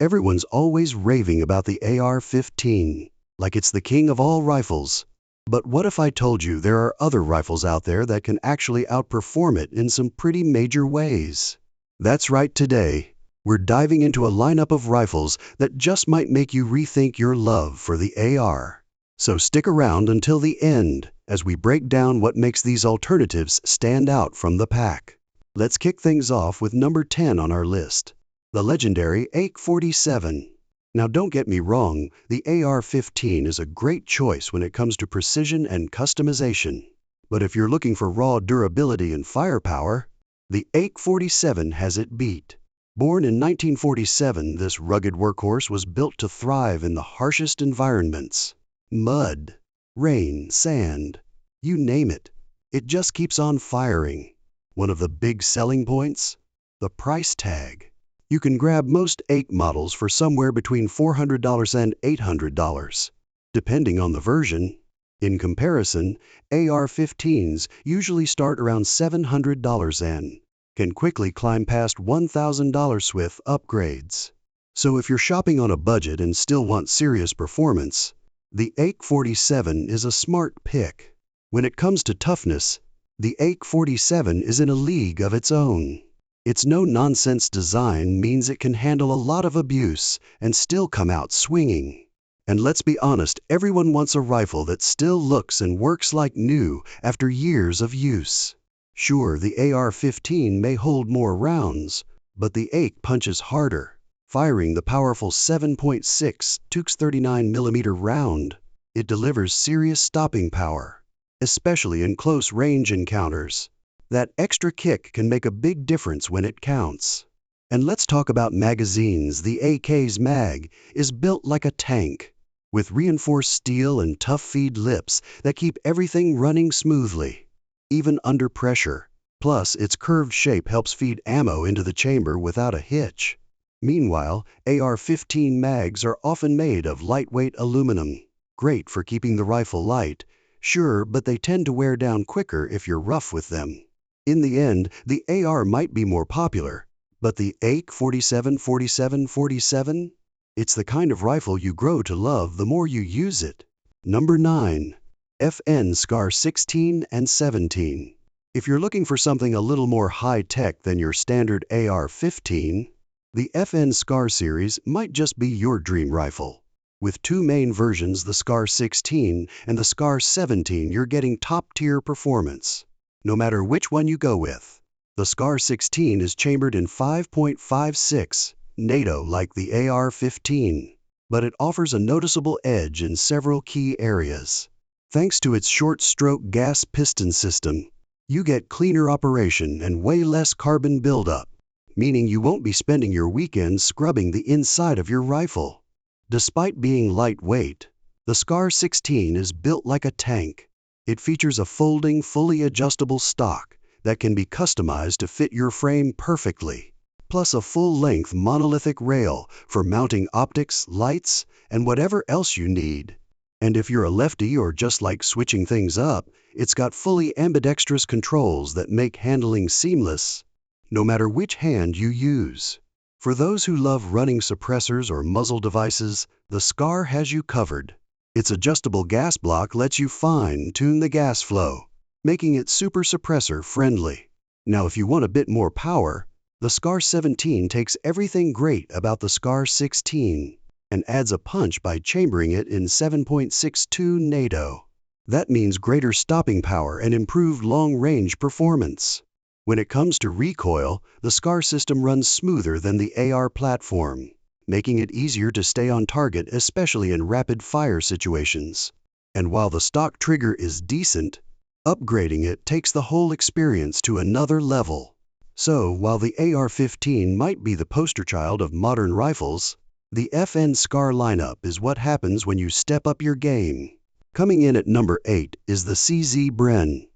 Everyone's always raving about the AR-15, like it's the king of all rifles. But what if I told you there are other rifles out there that can actually outperform it in some pretty major ways? That's right, today, we're diving into a lineup of rifles that just might make you rethink your love for the AR. So stick around until the end as we break down what makes these alternatives stand out from the pack. Let's kick things off with number 10 on our list, the legendary AR-15. Now don't get me wrong, the AR-15 is a great choice when it comes to precision and customization. But if you're looking for raw durability and firepower, the AR-15 has it beat. Born in 1947, this rugged workhorse was built to thrive in the harshest environments. Mud, rain, sand, you name it. It just keeps on firing. One of the big selling points? The price tag. You can grab most AR models for somewhere between $400 and $800, depending on the version. In comparison, AR-15s usually start around $700 and can quickly climb past $1,000 with upgrades. So if you're shopping on a budget and still want serious performance, the AR-15 is a smart pick. When it comes to toughness, the AR-15 is in a league of its own. Its no-nonsense design means it can handle a lot of abuse and still come out swinging. And let's be honest, everyone wants a rifle that still looks and works like new after years of use. Sure, the AR-15 may hold more rounds, but the AR punches harder, firing the powerful 7.6 39mm round. It delivers serious stopping power, especially in close-range encounters. That extra kick can make a big difference when it counts. And let's talk about magazines. The AK's mag is built like a tank, with reinforced steel and tough feed lips that keep everything running smoothly, even under pressure. Plus, its curved shape helps feed ammo into the chamber without a hitch. Meanwhile, AR-15 mags are often made of lightweight aluminum, great for keeping the rifle light, sure, but they tend to wear down quicker if you're rough with them. In the end, the AR might be more popular, but the AR-47, it's the kind of rifle you grow to love the more you use it. Number 9. FN SCAR 16 and 17. If you're looking for something a little more high-tech than your standard AR-15, the FN SCAR series might just be your dream rifle. With two main versions, the SCAR 16 and the SCAR 17, you're getting top-tier performance. No matter which one you go with, the SCAR 16 is chambered in 5.56 NATO like the AR-15, but it offers a noticeable edge in several key areas. Thanks to its short-stroke gas piston system, you get cleaner operation and way less carbon buildup, meaning you won't be spending your weekends scrubbing the inside of your rifle. Despite being lightweight, the SCAR 16 is built like a tank. It features a folding, fully adjustable stock that can be customized to fit your frame perfectly, plus a full-length monolithic rail for mounting optics, lights, and whatever else you need. And if you're a lefty or just like switching things up, it's got fully ambidextrous controls that make handling seamless, no matter which hand you use. For those who love running suppressors or muzzle devices, the SCAR has you covered. Its adjustable gas block lets you fine-tune the gas flow, making it super suppressor friendly. Now if you want a bit more power, the SCAR 17 takes everything great about the SCAR 16 and adds a punch by chambering it in 7.62 NATO. That means greater stopping power and improved long-range performance. When it comes to recoil, the SCAR system runs smoother than the AR platform, making it easier to stay on target, especially in rapid-fire situations. And while the stock trigger is decent, upgrading it takes the whole experience to another level. So, while the AR-15 might be the poster child of modern rifles, the FN SCAR lineup is what happens when you step up your game. Coming in at number 8 is the CZ Bren,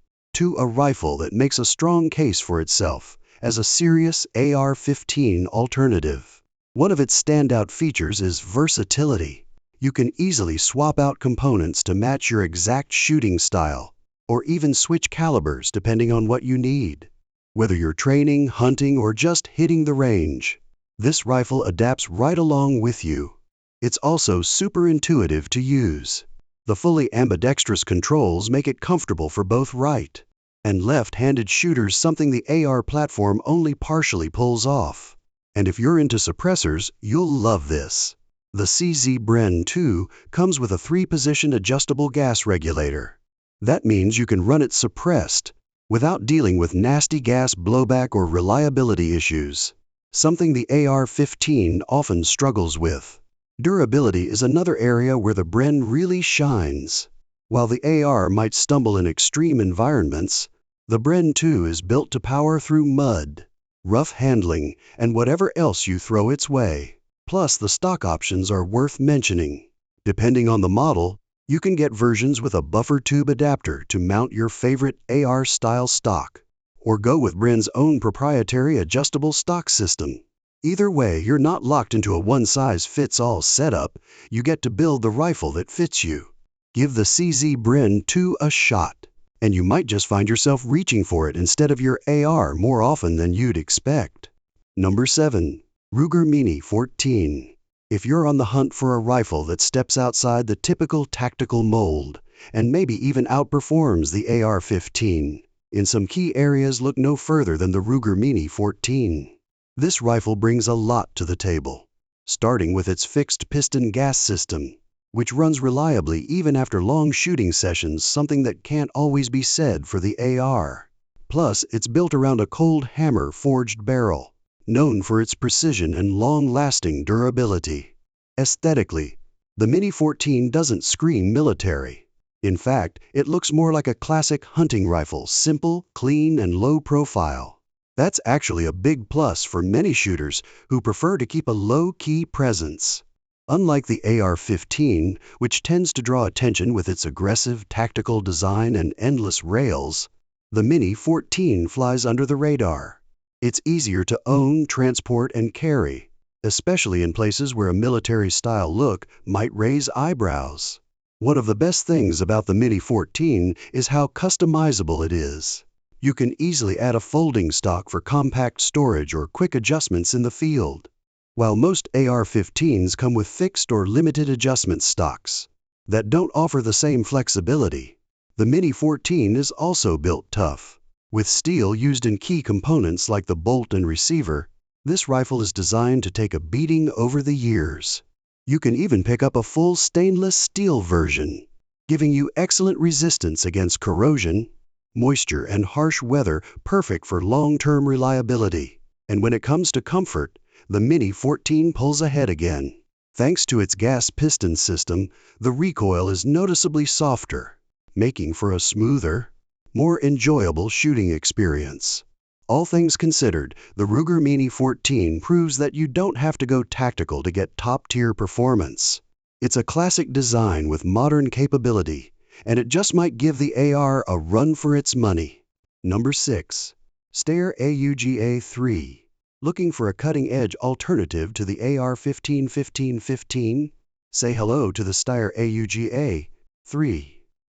a rifle that makes a strong case for itself as a serious AR-15 alternative. One of its standout features is versatility. You can easily swap out components to match your exact shooting style, or even switch calibers depending on what you need. Whether you're training, hunting, or just hitting the range, This rifle adapts right along with you. It's also super intuitive to use. The fully ambidextrous controls make it comfortable for both right and left-handed shooters, something the AR platform only partially pulls off. And if you're into suppressors, you'll love this. The SIG MCX comes with a 3-position adjustable gas regulator. That means you can run it suppressed without dealing with nasty gas blowback or reliability issues, something the AR-15 often struggles with. Durability is another area where the Bren really shines. While the AR might stumble in extreme environments, the Bren 2 is built to power through mud, rough handling, and whatever else you throw its way. Plus, the stock options are worth mentioning. Depending on the model, you can get versions with a buffer tube adapter to mount your favorite AR-style stock, or go with Bren's own proprietary adjustable stock system. Either way, you're not locked into a one-size-fits-all setup. You get to build the rifle that fits you. Give the SIG Bren 2 a shot, and you might just find yourself reaching for it instead of your AR more often than you'd expect. Number 7. Ruger Mini 14. If you're on the hunt for a rifle that steps outside the typical tactical mold, and maybe even outperforms the AR-15, in some key areas, look no further than the Ruger Mini 14. This rifle brings a lot to the table, starting with its fixed piston gas system, which runs reliably even after long shooting sessions, something that can't always be said for the AR. Plus, it's built around a cold hammer forged barrel, known for its precision and long-lasting durability. Aesthetically, the Mini 14 doesn't scream military. In fact, it looks more like a classic hunting rifle, simple, clean, and low profile. That's actually a big plus for many shooters who prefer to keep a low-key presence. Unlike the AR-15, which tends to draw attention with its aggressive tactical design and endless rails, the Mini 14 flies under the radar. It's easier to own, transport, and carry, especially in places where a military-style look might raise eyebrows. One of the best things about the Mini 14 is how customizable it is. You can easily add a folding stock for compact storage or quick adjustments in the field. While most AR-15s come with fixed or limited adjustment stocks that don't offer the same flexibility, the Mini 14 is also built tough. With steel used in key components like the bolt and receiver, this rifle is designed to take a beating over the years. You can even pick up a full stainless steel version, giving you excellent resistance against corrosion, moisture, and harsh weather, perfect for long-term reliability. And when it comes to comfort, the Mini 14 pulls ahead again. Thanks to its gas piston system, the recoil is noticeably softer, making for a smoother, more enjoyable shooting experience. All things considered, the Ruger Mini 14 proves that you don't have to go tactical to get top-tier performance. It's a classic design with modern capability, and it just might give the AR a run for its money. Number 6. Steyr AUGA-3. Looking for a cutting-edge alternative to the AR-15-15-15? Say hello to the Steyr AUGA-3.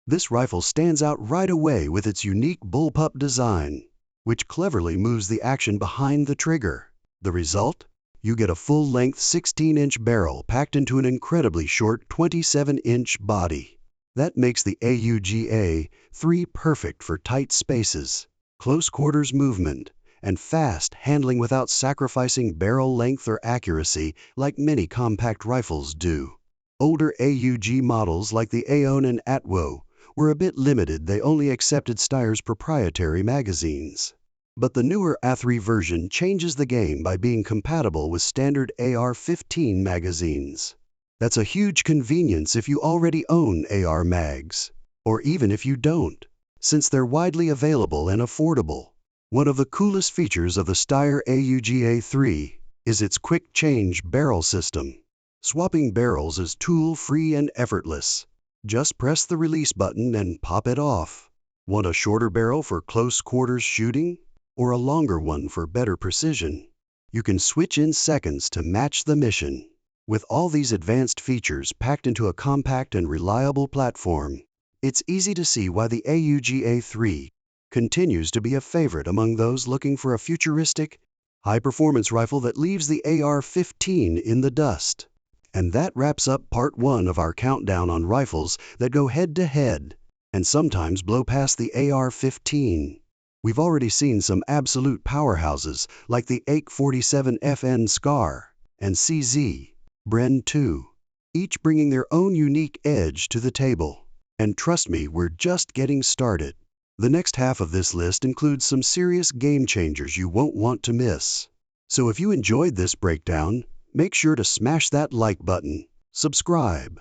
This rifle stands out right away with its unique bullpup design, which cleverly moves the action behind the trigger. The result? You get a full-length 16-inch barrel packed into an incredibly short 27-inch body. That makes the AUGA-3 perfect for tight spaces, close quarters movement, and fast handling without sacrificing barrel length or accuracy like many compact rifles do. Older AUG models like the Aeon and Atwo were a bit limited. They only accepted Steyr's proprietary magazines. But the newer A3 version changes the game by being compatible with standard AR-15 magazines. That's a huge convenience if you already own AR mags, or even if you don't, since they're widely available and affordable. One of the coolest features of the Steyr AUGA-3 is its quick-change barrel system. Swapping barrels is tool-free and effortless. Just press the release button and pop it off. Want a shorter barrel for close quarters shooting, or a longer one for better precision? You can switch in seconds to match the mission. With all these advanced features packed into a compact and reliable platform, it's easy to see why the AUGA-3 continues to be a favorite among those looking for a futuristic, high-performance rifle that leaves the AR-15 in the dust. And that wraps up part 1 of our countdown on rifles that go head-to-head and sometimes blow past the AR-15. We've already seen some absolute powerhouses like the AR-47FN SCAR and CZ Bren 2, each bringing their own unique edge to the table. And trust me, we're just getting started. The next half of this list includes some serious game changers you won't want to miss. So if you enjoyed this breakdown, make sure to smash that like button, subscribe,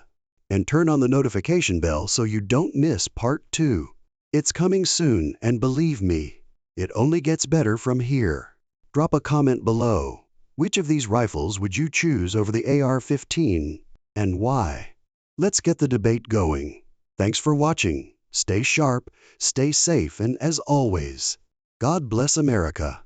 and turn on the notification bell so you don't miss part 2. It's coming soon, and believe me, it only gets better from here. Drop a comment below. Which of these rifles would you choose over the AR-15, and why? Let's get the debate going. Thanks for watching. Stay sharp, stay safe, and as always, God bless America.